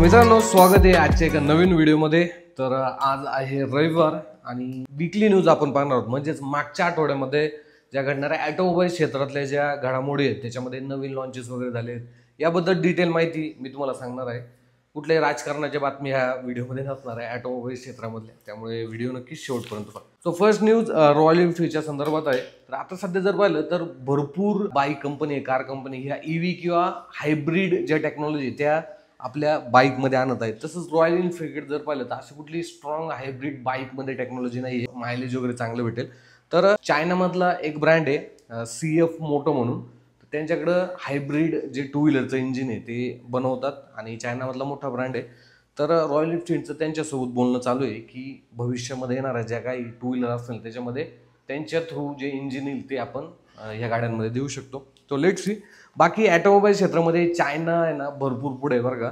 मित्रांनो, स्वागत आहे आजच्या एका नवीन व्हिडिओमध्ये। तर आज आहे रविवार आणि वीकली न्यूज आपण पाहणार आहोत। म्हणजेच मागच्या आठवड्यामध्ये ज्या घडणाऱ्या ऑटोमोबाईल क्षेत्रातल्या ज्या घडामोडी आहेत त्याच्यामध्ये नवीन लॉन्चेस वगैरे झाले याबद्दल डिटेल माहिती मी तुम्हाला सांगणार आहे। कुठल्याही राजकारणाच्या बातमी ह्या व्हिडिओमध्ये नसणार आहे ऑटोमोबाईल क्षेत्रामधल्या, त्यामुळे व्हिडिओ नक्की शेवटपर्यंत पहा। सो फर्स्ट न्यूज रॉयल एनफिल्डच्या संदर्भात आहे। तर आता सध्या जर पाहिलं तर भरपूर बाईक कंपनी, कार कंपनी ह्या ईव्ही किंवा हायब्रिड ज्या टेक्नॉलॉजी त्या आपल्या बाईकमध्ये आणत आहेत। तसंच रॉयल एनफिल्ड जर पाहिलं तर अशी कुठली स्ट्रॉंग हायब्रिड बाईकमध्ये टेक्नॉलॉजी नाही आहे, मायलेज वगैरे चांगलं भेटेल। तर चायनामधला एक ब्रँड आहे CF मोटो म्हणून, त्यांच्याकडं हायब्रिड जे टू व्हीलरचं इंजिन आहे ते बनवतात आणि चायनामधला मोठा ब्रँड आहे। तर रॉयल एनफिल्डचं त्यांच्यासोबत बोलणं चालू आहे की भविष्यामध्ये येणाऱ्या ज्या काही टू व्हीलर असतील त्याच्यामध्ये त्यांच्या थ्रू जे इंजिन येईल ते आपण ह्या गाड्यांमध्ये देऊ शकतो। तो लेट्स सी। बाकी ऑटोमोबाईल क्षेत्रामध्ये चायना आहे ना भरपूर पुढे बरं का।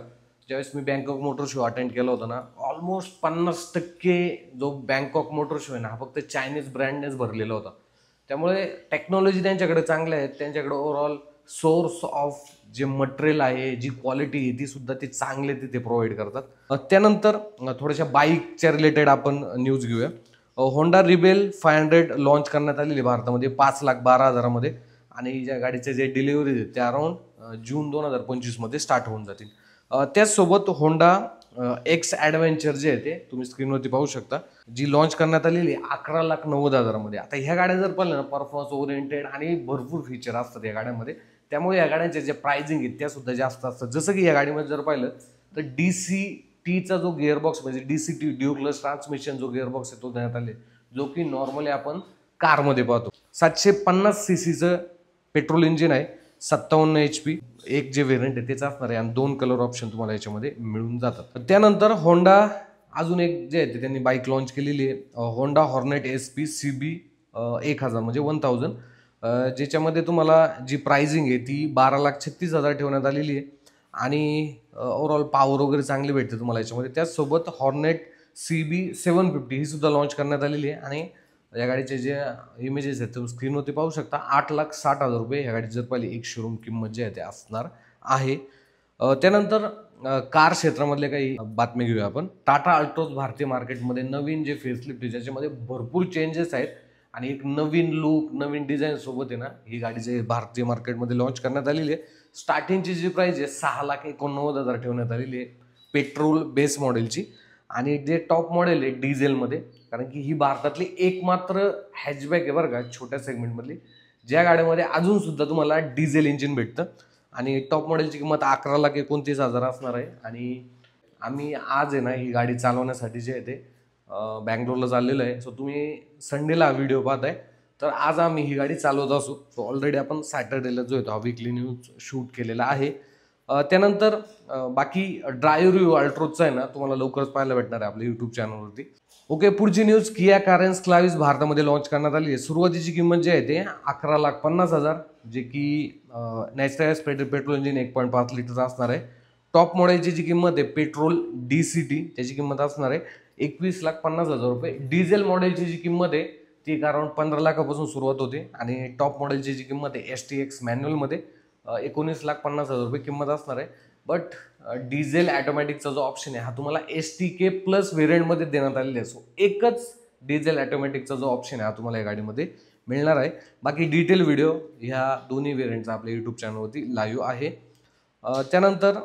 ज्यावेळेस मी बँकॉक मोटर शो अटेंड केला होता ना, ऑलमोस्ट 50% जो बँकॉक मोटर शो आहे ना हा फक्त चायनीज ब्रँडनेच भरलेला होता। त्यामुळे टेक्नॉलॉजी त्यांच्याकडे चांगल्या आहेत, त्यांच्याकडे ओव्हरऑल सोर्स ऑफ जे मटेरियल आहे, जी क्वालिटी आहे ती सुद्धा ते चांगले तिथे प्रोव्हाइड करतात। त्यानंतर थोड्याशा बाईकच्या रिलेटेड आपण न्यूज घेऊया। होंडा रिबेल 500 लॉन्च करण्यात आलेली भारतामध्ये 5,12,000 मध्ये आणि ज्या गाडीचे जे डिलिव्हरी आहेत त्या अराउंड जून 2025 मध्ये स्टार्ट होऊन जातील। त्याचसोबत होंडा एक्स ॲडव्हेंचर जे आहे ते तुम्ही स्क्रीनवरती पाहू शकता, जी लॉन्च करण्यात आलेली 11,90,000 मध्ये। आता ह्या गाड्या जर पाहिलं ना परफॉर्मन्स ओरिएंटेड आणि भरपूर फीचर असतात या गाड्यांमध्ये, त्यामुळे या गाड्यांचे जे प्राइसिंग आहेत त्या सुद्धा जास्त असतात। जसं की या गाडीमध्ये जर पाहिलं तर DCTचा जो गिअरबॉक्स म्हणजे DCT ड्युअल ट्रान्समिशन जो गिअरबॉक्स आहे तो देण्यात आले, जो की नॉर्मली आपण कारमध्ये पाहतो। 750 सीसीचं पेट्रोल इंजिन आहे, 57 HP एक जे व्हेरियंट आहे तेच असणार आहे आणि 2 कलर ऑप्शन तुम्हाला याच्यामध्ये मिळून जातात। त्यानंतर होंडा अजून एक जे आहे ते त्यांनी बाईक लॉन्च केलेली आहे, होंडा हॉर्नेट SP CB 1000 म्हणजे 1000, ज्याच्यामध्ये तुम्हाला जी प्राइसिंग आहे ती 12,36,000 ठेवण्यात आलेली आहे आणि ओव्हरऑल पॉवर वगैरे चांगली भेटते तुम्हाला याच्यामध्ये। त्याचसोबत हॉर्नेट CB 750 ही सुद्धा लॉन्च करण्यात आलेली आहे आणि या गाडीचे जे इमेजेस आहेत तुम्ही स्क्रीनवरती पाहू शकता। 8,60,000 रुपये ह्या गाडीची जर पाहिली एक शोरूम किंमत जी आहे ते असणार आहे। त्यानंतर कार क्षेत्रामधले काही बातमी घेऊया आपण। टाटा अल्ट्रोज भारतीय मार्केटमध्ये नवीन जे फेसलिफ्ट आहे ज्याच्यामध्ये भरपूर चेंजेस आहेत आणि एक नवीन लुक नवीन डिझाईन सोबत आहे ना ही गाडी जे भारतीय मार्केटमध्ये लॉन्च करण्यात आलेली आहे। स्टार्टिंगची जी प्राइस आहे 6,89,000 ठेवण्यात आलेली आहे पेट्रोल बेस मॉडेलची, आणि जे टॉप मॉडेल आहे डिझेलमध्ये, कारण की ही भारतातली एकमात्र हॅचबॅक आहे बरं का छोट्या सेगमेंटमधली ज्या गाड्यामध्ये अजून सुद्धा तुम्हाला डिझेल इंजिन भेटतं आणि टॉप मॉडेलची किंमत 11,29,000 असणार आहे। आणि आम्ही आज आहे ना ही गाडी चालवण्यासाठी जे आहे ते बँगलोरला चाललेलो आहे। सो तुम्ही संडेला व्हिडिओ पाहताय तर आज आम्ही ही गाडी चालवत असू। सो ऑलरेडी आपण सॅटर्डेला जो आहे हा वीकली न्यूज शूट केलेला आहे। त्यानंतर बाकी ड्राईव्ह रिव्ह्यू अल्ट्रोजचा आहे ना तुम्हाला लवकरच पाहायला भेटणार आहे आपल्या यूट्यूब चॅनलवरती। ओके, पुढची न्यूज किया कारेन्स क्लाविस भारतामध्ये लॉन्च करण्यात आली आहे। सुरुवातीची किंमत जी आहे ते 11,50,000 जे की नॅचरल पेट्रोल इंजिन 1.5 लिटरचा असणार आहे। टॉप मॉडेलची जी किंमत आहे पेट्रोल DCT त्याची किंमत असणार आहे 21,50,000 रुपये। डिझेल मॉडेलची जी किंमत आहे ती अराउंड 15 लाखापासून सुरुवात होते आणि टॉप मॉडेलची जी किंमत आहे STX मॅन्युअलमध्ये 19,50,000 रुपये किंमत असणार आहे। बट डिझेल ऑटोमॅटिकचा जो ऑप्शन आहे हा तुम्हाला STK प्लस व्हेरियंटमध्ये देण्यात आलेला आहे। सो एकच डिझेल ऑटोमॅटिकचा जो ऑप्शन आहे हा तुम्हाला या गाडीमध्ये मिळणार आहे। बाकी डिटेल व्हिडिओ ह्या दोन्ही व्हेरियंटचा आपल्या यूट्यूब चॅनलवरती लाईव्ह आहे। त्यानंतर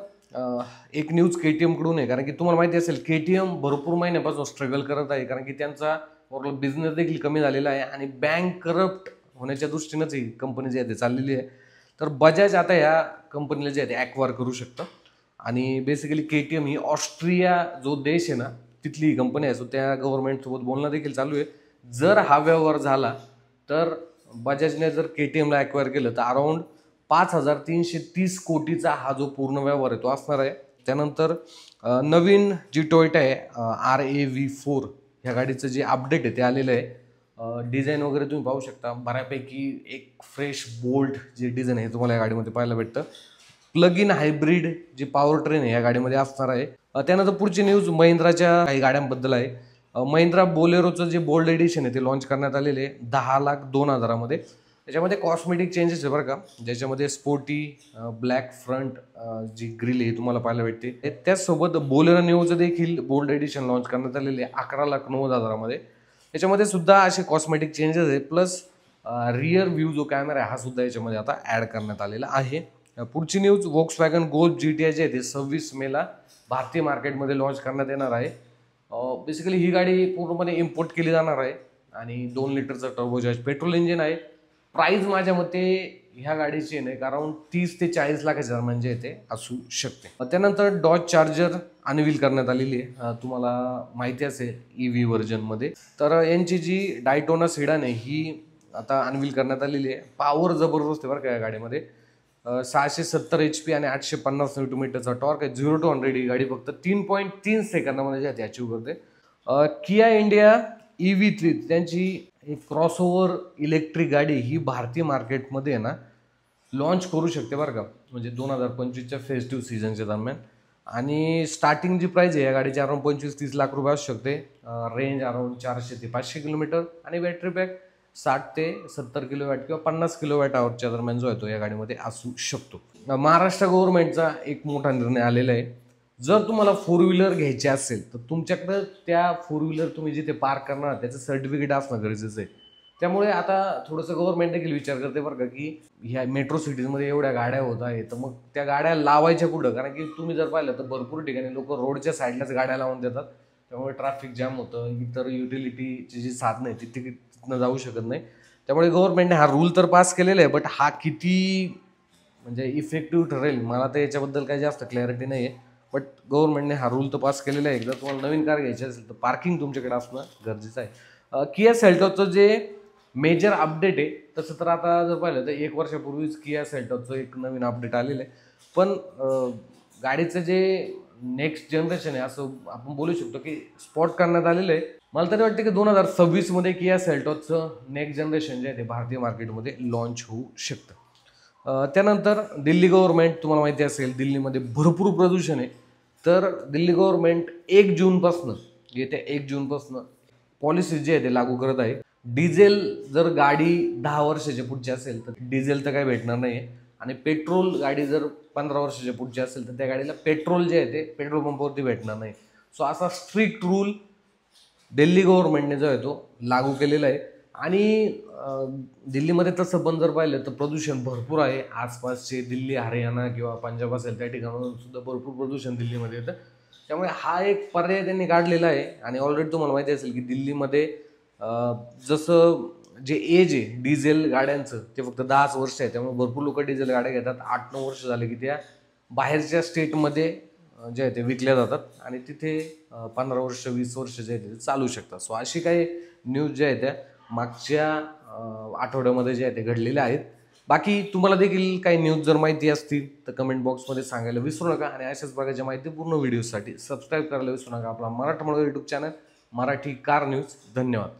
एक न्यूज KTM कडून आहे, कारण की तुम्हाला माहिती असेल KTM भरपूर महिन्यापासून स्ट्रगल करत आहे, कारण की त्यांचा ओव्हरऑल बिझनेस देखील कमी झालेला आहे आणि बँक करप्ट होण्याच्या दृष्टीनंच ही कंपनी जी आहे ते चाललेली आहे। तर बजाज आता या कंपनीला जे आहे ते ॲक्वायर करू शकतं आणि बेसिकली KTM ही ऑस्ट्रिया जो देश आहे ना तिथली ही कंपनी आहे। सो त्या गव्हर्नमेंटसोबत बोलणं देखील चालू आहे। जर हा व्यवहार झाला तर बजाजने जर KTMला ॲक्वायर केलं तर अराउंड 5,330 कोटीचा हा जो पूर्ण व्यवहार आहे तो असणार आहे। त्यानंतर नवीन जी टोयोटा आहे RAV4 ह्या गाडीचं जे अपडेट आहे ते आलेलं आहे। डिझाईन वगैरे तुम्ही पाहू शकता, बऱ्यापैकी एक फ्रेश बोल्ड जे डिझाईन आहे तुम्हाला या गाडीमध्ये पाहायला भेटतं। प्लग इन हायब्रिड जी पॉवर ट्रेन आहे या गाडीमध्ये असणार आहे। त्यानंतर पुढची न्यूज महिंद्राच्या काही गाड्यांबद्दल आहे। महिंद्रा बोलेरोचं जे बोल्ड एडिशन आहे ते लॉन्च करण्यात आलेले आहे 10,02,000 मध्ये त्याच्यामध्ये कॉस्मेटिक चेंजेस आहे बरं का, ज्याच्यामध्ये स्पोर्टी ब्लॅक फ्रंट जी ग्रिल आहे तुम्हाला पाहायला भेटते. त्याचसोबत बोलेरो न्यूचं देखील बोल्ड एडिशन लॉन्च करण्यात आलेली आहे 11,90,000 याच्यामध्ये सुद्धा असे कॉस्मेटिक चेंजेस आहे. प्लस रिअर व्ह्यू जो कॅमेरा आहे हा सुद्धा याच्यामध्ये आता ॲड करण्यात आलेला आहे. पुढची न्यूज, Volkswagen Golf GTI जे आहे ते 26 मेला भारतीय मार्केटमध्ये लॉन्च करण्यात येणार आहे. बेसिकली ही गाडी पूर्णपणे इम्पोर्ट केली जाणार आहे आणि 2 लिटरचं टर्बोचार्ज पेट्रोल इंजिन आहे. प्राईस माझ्या मते ह्या गाडीची नाही, कारण 30 ते 40 लाखाच्या दरम्यान जे ते असू शकते. त्यानंतर डॉज चार्जर अनवील करण्यात आलेली आहे, तुम्हाला माहिती असेल EV व्हर्जनमध्ये. तर यांची जी डायटोना सिडान आहे ही आता अनवील करण्यात आलेली आहे. पॉवर जबरदस्त आहे बरं का या गाडीमध्ये. 670 HP आणि 850 Nm टॉर्क आहे. 0 to 100 ही गाडी फक्त 3.3 सेकंदामध्ये जे आहे ते अचीव्ह करते. किया इंडिया EV3 त्यांची एक क्रॉसओव्हर इलेक्ट्रिक गाडी ही भारतीय मार्केटमध्ये आहे ना लॉन्च करू शकते बरं का, म्हणजे 2025च्या फेस्टिव्ह सीझनच्या दरम्यान. आणि स्टार्टिंग जी प्राईज आहे या गाडीची अराउंड 25-30 लाख रुपये असू शकते. रेंज अराउंड 400 ते 500 किलोमीटर आणि बॅटरी बॅक 60 ते 70 किलोवॅट किंवा 50 kWh दरम्यान जो आहे तो या गाडीमध्ये असू शकतो. महाराष्ट्र गव्हर्नमेंटचा एक मोठा निर्णय आलेला आहे. जर तुम्हाला 4 व्हीलर घ्यायची असेल तर तुमच्याकडं त्या 4 व्हीलर तुम्ही जिथे पार्क करणार त्याचं सर्टिफिकेट असणं गरजेचं आहे. त्यामुळे आता थोडंसं गव्हर्नमेंट देखील विचार करते बरं का, की ह्या मेट्रो सिटीजमध्ये एवढ्या गाड्या होत आहेत तर मग त्या गाड्या लावायच्या कुठं, कारण की तुम्ही जर पाहिलं तर भरपूर ठिकाणी लोक रोडच्या साईडलाच गाड्या लावून देतात. त्यामुळे ट्रॅफिक जाम होतं, इतर युटिलिटीची जी साधनं आहे ती तिथनं जाऊ शकत नाही. त्यामुळे गव्हर्नमेंटने हा रूल तर पास केलेला आहे, बट हा किती म्हणजे इफेक्टिव्ह ठरेल मला तर याच्याबद्दल काही जास्त क्लॅरिटी नाही आहे. बट गव्हर्नमेंटने हा रूल तर पास केलेला आहे. एकदा तुम्हाला नवीन कार घ्यायची असेल तर पार्किंग तुमच्याकडे असणं गरजेचं आहे. किया सेल्टॉसचं जे मेजर अपडेट आहे तसं तर आता जर पाहिलं तर 1 वर्षापूर्वीच किया सेल्टॉसचं एक नवीन अपडेट आलेलं आहे. पण गाडीचं जे नेक्स्ट जनरेशन आहे असं आपण बोलू शकतो की स्पॉट करण्यात आलेलं आहे. मला तरी वाटतं की 2026मध्ये किया सेल्टॉसचं नेक्स्ट जनरेशन जे आहे ते भारतीय मार्केटमध्ये लॉन्च होऊ शकतं. त्यानंतर दिल्ली गव्हर्नमेंट, तुम्हाला माहिती असेल दिल्लीमध्ये भरपूर प्रदूषण आहे. तर दिल्ली गव्हर्नमेंट 1 जूनपासनं, येत्या 1 जूनपासनं पॉलिसी जे आहे ते लागू करत आहे. डिझेल जर गाडी 10 वर्षाच्या पुढची असेल तर डिझेल तर काही भेटणार नाही आहे. आणि पेट्रोल गाडी जर 15 वर्षाच्या पुढची असेल तर त्या गाडीला पेट्रोल जे आहे ते पेट्रोल पंपावरती भेटणार नाही. सो असा स्ट्रिक्ट रूल दिल्ली गव्हर्नमेंटने जो आहे तो लागू केलेला आहे. आणि दिल्लीमध्ये तसं पण जर पाहिलं तर प्रदूषण भरपूर आहे. आसपासचे दिल्ली, हरियाणा किंवा पंजाब असेल त्या ठिकाणाहून सुद्धा भरपूर प्रदूषण दिल्लीमध्ये येतं. त्यामुळे हा एक पर्याय त्यांनी काढलेला आहे. आणि ऑलरेडी तुम्हाला माहिती असेल की दिल्लीमध्ये जसं जे एज आहे डिझेल गाड्यांचं ते फक्त 10 वर्ष आहे. त्यामुळे भरपूर लोक डिझेल गाड्या घेतात. 8-9 वर्ष झाले की त्या बाहेरच्या स्टेटमध्ये जे आहे ते विकल्या जातात आणि तिथे 15 वर्ष 20 वर्ष जे आहे ते चालू शकतात. सो अशी काही न्यूज ज्या आहेत त्या मागच्या आठवड्यामध्ये जे आहे ते घडलेल्या आहेत. बाकी तुम्हाला देखील काही न्यूज जर माहिती असतील तर कमेंट बॉक्समध्ये सांगायला विसरू नका. आणि अशाच प्रकारच्या माहितीपूर्ण व्हिडिओसाठी सबस्क्राईब करायला विसरू नका आपला मराठमोळा YouTube channel Marathi car news. धन्यवाद.